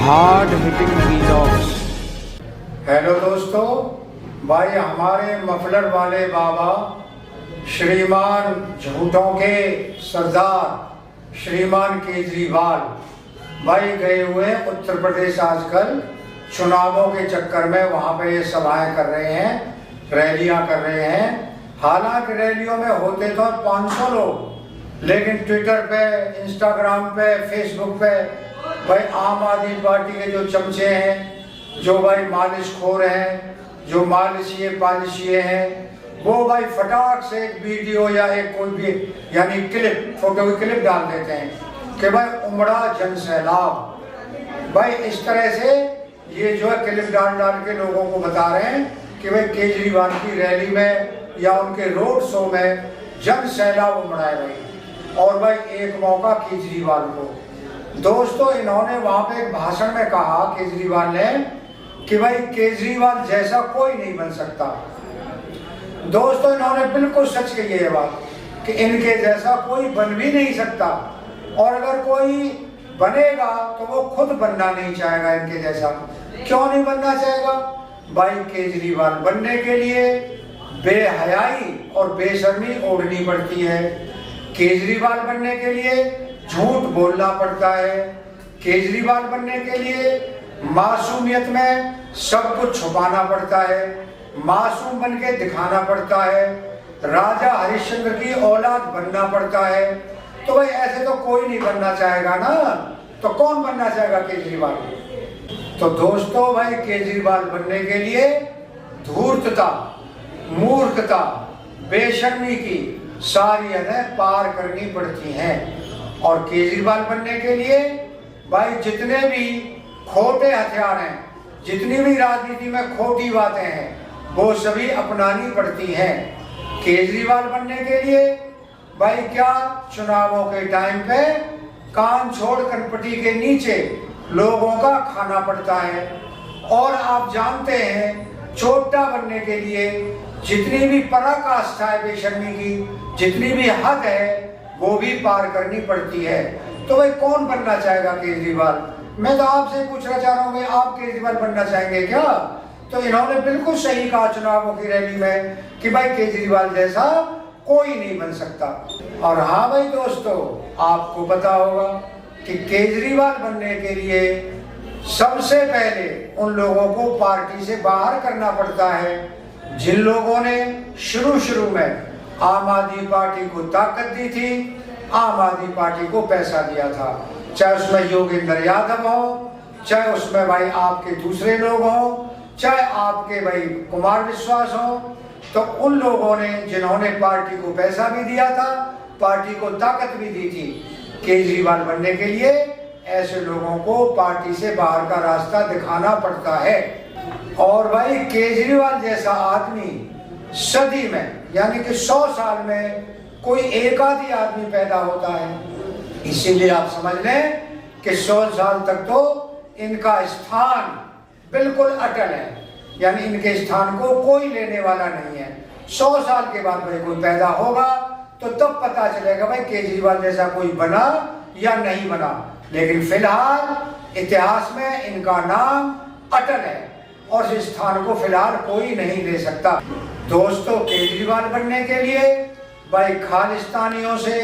Hard hitting vlogs. Hello दोस्तों, भाई हमारे मफलर वाले बाबा श्रीमान झूठों के सरदार श्रीमान केजरीवाल भाई गए हुए उत्तर प्रदेश आजकल चुनावों के चक्कर में। वहाँ पे ये सभाएं कर रहे हैं, रैलियां कर रहे हैं। हालांकि रैलियों में होते तो 500 लोग, लेकिन ट्विटर पे, इंस्टाग्राम पे, फेसबुक पे भाई आम आदमी पार्टी के जो चमचे हैं, जो भाई मालिशखोर हैं, जो मालिशिए पालिशिए हैं, वो भाई फटाक से एक वीडियो या एक कोई भी यानी क्लिप, फोटो की क्लिप डाल देते हैं कि भाई उमड़ा जन सैलाब। भाई इस तरह से ये जो है क्लिप डाल डाल के लोगों को बता रहे हैं कि भाई केजरीवाल की रैली में या उनके रोड शो में जन सैलाब उमड़ा है भाई। और भाई एक मौका केजरीवाल को, दोस्तों इन्होंने वहां पे एक भाषण में कहा केजरीवाल ने कि भाई केजरीवाल जैसा कोई नहीं बन सकता। दोस्तों इन्होंने बिल्कुल सच कही है बात कि इनके जैसा कोई बन भी नहीं सकता, और अगर कोई बनेगा तो वो खुद बनना नहीं चाहेगा इनके जैसा। क्यों नहीं बनना चाहेगा? भाई केजरीवाल बनने के लिए बेहयाई और बेशर्मी ओढ़नी पड़ती है। केजरीवाल बनने के लिए झूठ बोलना पड़ता है। केजरीवाल बनने के लिए मासूमियत में सब कुछ छुपाना पड़ता है, मासूम बन के दिखाना पड़ता है, राजा हरिश्चंद्र की औलाद बनना पड़ता है। तो भाई ऐसे तो कोई नहीं बनना चाहेगा ना, तो कौन बनना चाहेगा केजरीवाल? तो दोस्तों भाई केजरीवाल बनने के लिए धूर्तता, मूर्खता, बेशर्मी की सारी हदें पार करनी पड़ती हैं। और केजरीवाल बनने के लिए भाई जितने भी खोटे हथियार हैं, जितनी भी राजनीति में खोटी बातें हैं, वो सभी अपनानी पड़ती हैं। केजरीवाल बनने के लिए भाई क्या चुनावों के टाइम पे कान छोड़ कनपटी के नीचे लोगों का खाना पड़ता है। और आप जानते हैं चोटा बनने के लिए जितनी भी पराकाष्ठा है बेशर्मी की, जितनी भी हद है, वो भी पार करनी पड़ती है। तो भाई कौन बनना चाहेगा केजरीवाल? मैं तो आपसे पूछना चाह रहा हूँ, आप केजरीवाल बनना चाहेंगे क्या? तो इन्होंने बिल्कुल सही कहा चुनावों की रैली में कि भाई केजरीवाल जैसा कोई नहीं बन सकता। और हाँ भाई दोस्तों, आपको पता होगा कि केजरीवाल बनने के लिए सबसे पहले उन लोगों को पार्टी से बाहर करना पड़ता है जिन लोगों ने शुरू में आम आदमी पार्टी को ताकत दी थी, आम आदमी पार्टी को पैसा दिया था। चाहे उसमें योगेंद्र यादव हो, चाहे उसमें भाई आपके दूसरे लोग हो, चाहे आपके भाई कुमार विश्वास हो, तो उन लोगों ने जिन्होंने पार्टी को पैसा भी दिया था, पार्टी को ताकत भी दी थी, केजरीवाल बनने के लिए ऐसे लोगों को पार्टी से बाहर का रास्ता दिखाना पड़ता है। और भाई केजरीवाल जैसा आदमी सदी में यानी कि 100 साल में कोई एक आधी आदमी पैदा होता है। इसीलिए आप समझ लें कि 100 साल तक तो इनका स्थान बिल्कुल अटल है, यानी इनके स्थान को कोई लेने वाला नहीं है। 100 साल के बाद भाई कोई पैदा होगा तो तब पता चलेगा भाई केजरीवाल जैसा कोई बना या नहीं बना। लेकिन फिलहाल इतिहास में इनका नाम अटल है और इस स्थान को फिलहाल कोई नहीं ले सकता। दोस्तों केजरीवाल बनने के लिए भाई खालिस्तानियों से,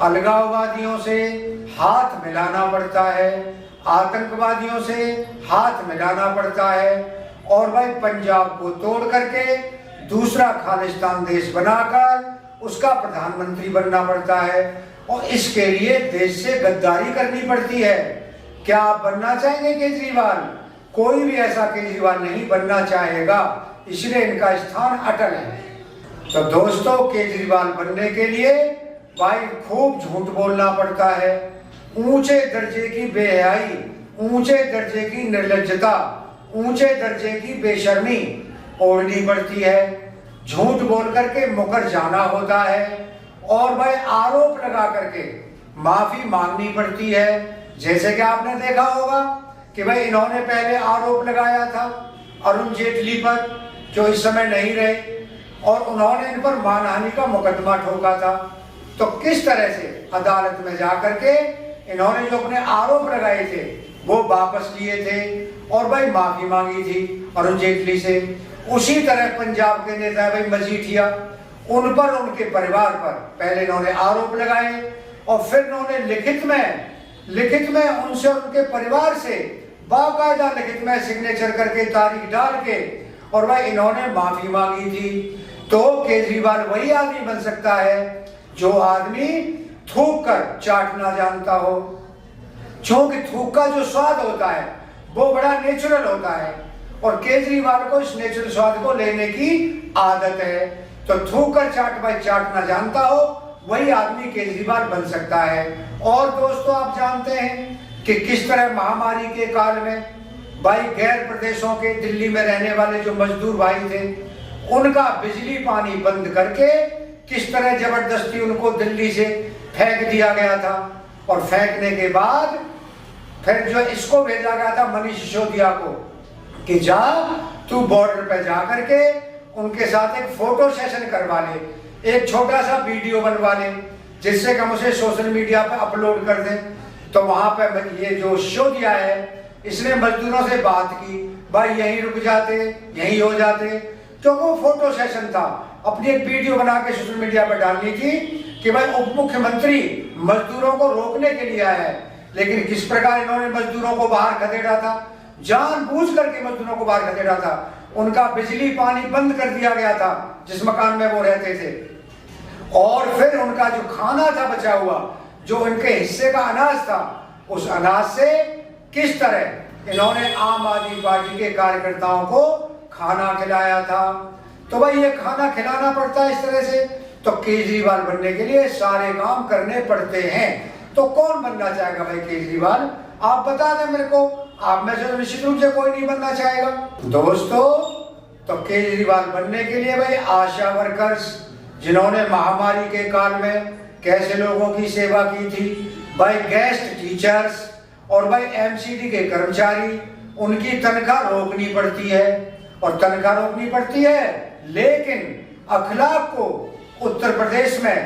अलगाववादियों से हाथ मिलाना पड़ता है, आतंकवादियों से हाथ मिलाना पड़ता है, और भाई पंजाब को तोड़ करके दूसरा खालिस्तान देश बनाकर उसका प्रधानमंत्री बनना पड़ता है। और इसके लिए देश से गद्दारी करनी पड़ती है। क्या आप बनना चाहेंगे केजरीवाल? कोई भी ऐसा केजरीवाल नहीं बनना चाहेगा, इसलिए इनका स्थान अटल है। तो दोस्तों केजरीवाल बनने के लिए भाई खूब झूठ बोलना पड़ता है, ऊंचे दर्जे की बेहयाई, ऊंचे दर्जे की निर्लज्जता, ऊंचे दर्जे की बेशर्मी ओढ़नी पड़ती है, झूठ बोल करके मुकर जाना होता है, और भाई आरोप लगा करके माफी मांगनी पड़ती है। जैसे कि आपने देखा होगा कि भाई इन्होंने पहले आरोप लगाया था अरुण जेटली पर, जो इस समय नहीं रहे, और उन्होंने इन पर मानहानि का मुकदमा ठोका था। तो किस तरह से अदालत में जाकर के इन्होंने जो अपने आरोप लगाए थे वो वापस लिए थे और भाई माफी मांगी थी अरुण जेटली से। उसी तरह पंजाब के नेता भाई मजीठिया, उन पर उनके परिवार पर पहले इन्होंने आरोप लगाए और फिर इन्होंने लिखित में उनसे उनके परिवार से बाकायदा लिखित में सिग्नेचर करके तारीख डाल के और भाई इन्होंने माफी मांगी थी। तो केजरीवाल वही आदमी बन सकता है जो आदमी थूक कर चाट ना जानता हो, क्योंकि थूक का जो स्वाद होता है वो बड़ा नेचुरल होता है और केजरीवाल को इस नेचुरल स्वाद को लेने की आदत है। तो थूक कर चाट ना जानता हो वही आदमी केजरीवाल बन सकता है। और दोस्तों आप जानते हैं कि किस तरह महामारी के काल में भाई गैर प्रदेशों के दिल्ली में रहने वाले जो मजदूर भाई थे उनका बिजली पानी बंद करके किस तरह जबरदस्ती उनको दिल्ली से फेंक दिया गया था। और फेंकने के बाद फिर जो इसको भेजा गया था मनीष सिसोदिया को कि जा तू बॉर्डर पे जा करके उनके साथ एक फोटो सेशन करवा ले, एक छोटा सा वीडियो बनवा ले जिससे कि हम उसे सोशल मीडिया पे अपलोड कर दें। तो वहां पे ये जो सिसोदिया है इसने मजदूरों से बात की, भाई यहीं रुक जाते, यहीं हो जाते, क्योंकि वो फोटो सेशन था। अपनी एक वीडियो बना के सोशल मीडिया पर डालनी थी कि भाई उप मुख्यमंत्री मजदूरों को रोकने के लिए आया है। लेकिन किस प्रकार इन्होंने मजदूरों को बाहर खदेड़ा था, जानबूझ करके मजदूरों को बाहर खदेड़ा था। उनका बिजली पानी बंद कर दिया गया था जिस मकान में वो रहते थे। और फिर उनका जो खाना था बचा हुआ, जो उनके हिस्से का अनाज था, उस अनाज से किस तरह इन्होंने आम आदमी पार्टी के कार्यकर्ताओं को खाना खिलाया था। तो भाई ये खाना खिलाना पड़ता है इस तरह से। तो केजरीवाल बनने के लिए सारे काम करने पड़ते हैं। तो कौन बनना चाहेगा भाई केजरीवाल? आप बता दें मेरे को। आप में से निश्चित रूप से कोई नहीं बनना चाहेगा दोस्तों। तो केजरीवाल बनने के लिए भाई आशा वर्कर्स, जिन्होंने महामारी के काल में कैसे लोगों की सेवा की थी, भाई गेस्ट टीचर्स और भाई एमसीडी के कर्मचारी, उनकी तनख्वाह रोकनी पड़ती है। और तनख्वाह रोकनी पड़ती है, लेकिन अखलाक को उत्तर प्रदेश में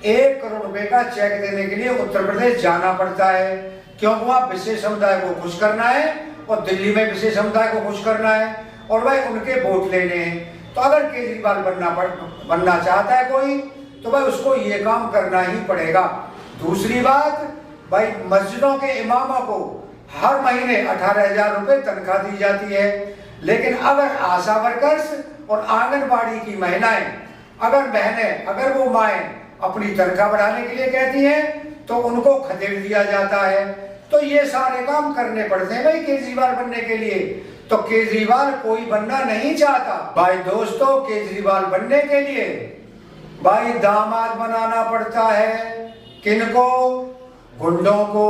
1 करोड़ रुपए का चेक देने के लिए उत्तर प्रदेश जाना पड़ता है, क्योंकि वहां विशेष समुदाय को खुश करना है और दिल्ली में विशेष समुदाय को खुश करना है और भाई उनके वोट लेने हैं। तो अगर केजरीवाल बनना चाहता है कोई, तो भाई उसको ये काम करना ही पड़ेगा। दूसरी बात, भाई मस्जिदों के इमामों को हर महीने 18,000 रुपए तनख्वाह दी जाती है। लेकिन अगर आशा वर्कर्स और आंगनबाड़ी की महिलाएं, अगर वो माएं अपनी तनख्वाह बढ़ाने के लिए कहती हैं तो उनको खदेड़ दिया जाता है। तो ये सारे काम करने पड़ते हैं भाई केजरीवाल बनने के लिए। तो केजरीवाल कोई बनना नहीं चाहता भाई दोस्तों। केजरीवाल बनने के लिए भाई दामाद बनाना पड़ता है। किनको? गुंडों को।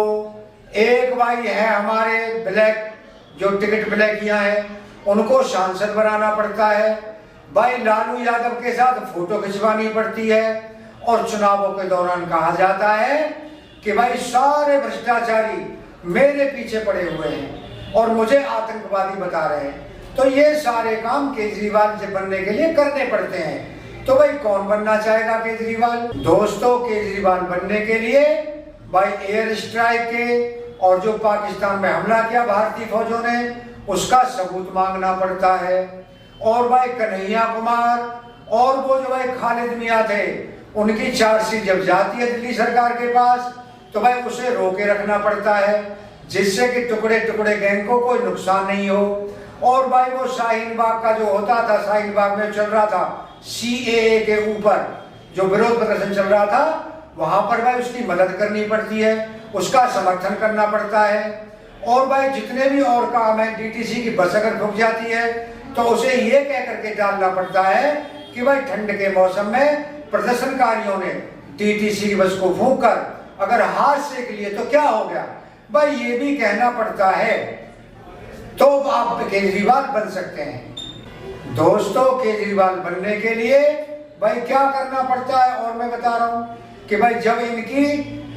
एक भाई है हमारे ब्लैक, जो टिकट ब्लैकियां हैं, उनको सांसद बनाना पड़ता है। भाई लालू यादव के साथ फोटो खिंचवानी पड़ती है। और चुनावों के दौरान कहा जाता है कि भाई सारे भ्रष्टाचारी मेरे पीछे पड़े हुए हैं और मुझे आतंकवादी बता रहे हैं। तो ये सारे काम केजरीवाल से बनने के लिए करने पड़ते हैं। तो भाई कौन बनना चाहेगा केजरीवाल? दोस्तों केजरीवाल बनने के लिए भाई एयर स्ट्राइक के और जो पाकिस्तान में हमला किया भारतीय फौजों ने, उसका सबूत मांगना पड़ता है। और भाई कन्हैया कुमार और वो जो भाई खालिद मियां थे, उनकी चार्जशीट जब जाती है दिल्ली सरकार के पास, तो भाई उसे रोके रखना पड़ता है जिससे कि टुकड़े टुकड़े गैंग को कोई नुकसान नहीं हो। और भाई वो शाहीन बाग का जो होता था, शाहीन बाग में चल रहा था CAA के ऊपर जो विरोध प्रदर्शन चल रहा था, वहां पर भाई उसकी मदद करनी पड़ती है, उसका समर्थन करना पड़ता है। और भाई जितने भी और काम है, DTC की बस अगर रुक जाती है तो उसे ये कह करके डालना पड़ता है कि भाई ठंड के मौसम में प्रदर्शनकारियों ने DTC की बस को फूंक कर अगर हाथ सेक लिए तो क्या हो गया, भाई ये भी कहना पड़ता है। तो आप केजरीवाल बन सकते हैं दोस्तों। केजरीवाल बनने के लिए भाई क्या करना पड़ता है और मैं बता रहा हूं कि भाई जब इनकी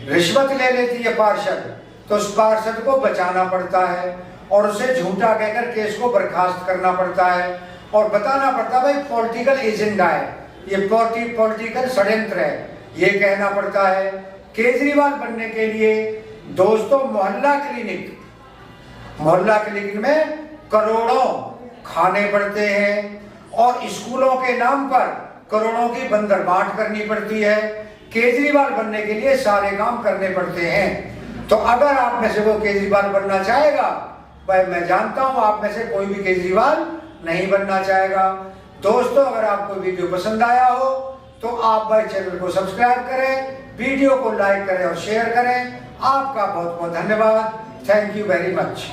रिश्वत ले लेती है पार्षद, तो उस पार्षद को बचाना पड़ता है और उसे झूठा कहकर केस को बर्खास्त करना पड़ता है और बताना पड़ता है भाई पॉलिटिकल एजेंडा है, ये पॉलिटिकल षड्यंत्र है, ये कहना पड़ता है। केजरीवाल बनने के लिए दोस्तों मोहल्ला क्लिनिक मोहल्ला क्लिनिक में करोड़ों खाने पड़ते हैं और स्कूलों के नाम पर करोड़ों की बंदरबाट करनी पड़ती है। केजरीवाल बनने के लिए सारे काम करने पड़ते हैं। तो अगर आप में से वो केजरीवाल बनना चाहेगा, भाई मैं जानता हूं आप में से कोई भी केजरीवाल नहीं बनना चाहेगा। दोस्तों, अगर आपको वीडियो पसंद आया हो तो आप भाई चैनल को सब्सक्राइब करें, वीडियो को लाइक करें और शेयर करें। आपका बहुत बहुत धन्यवाद। Thank you very much.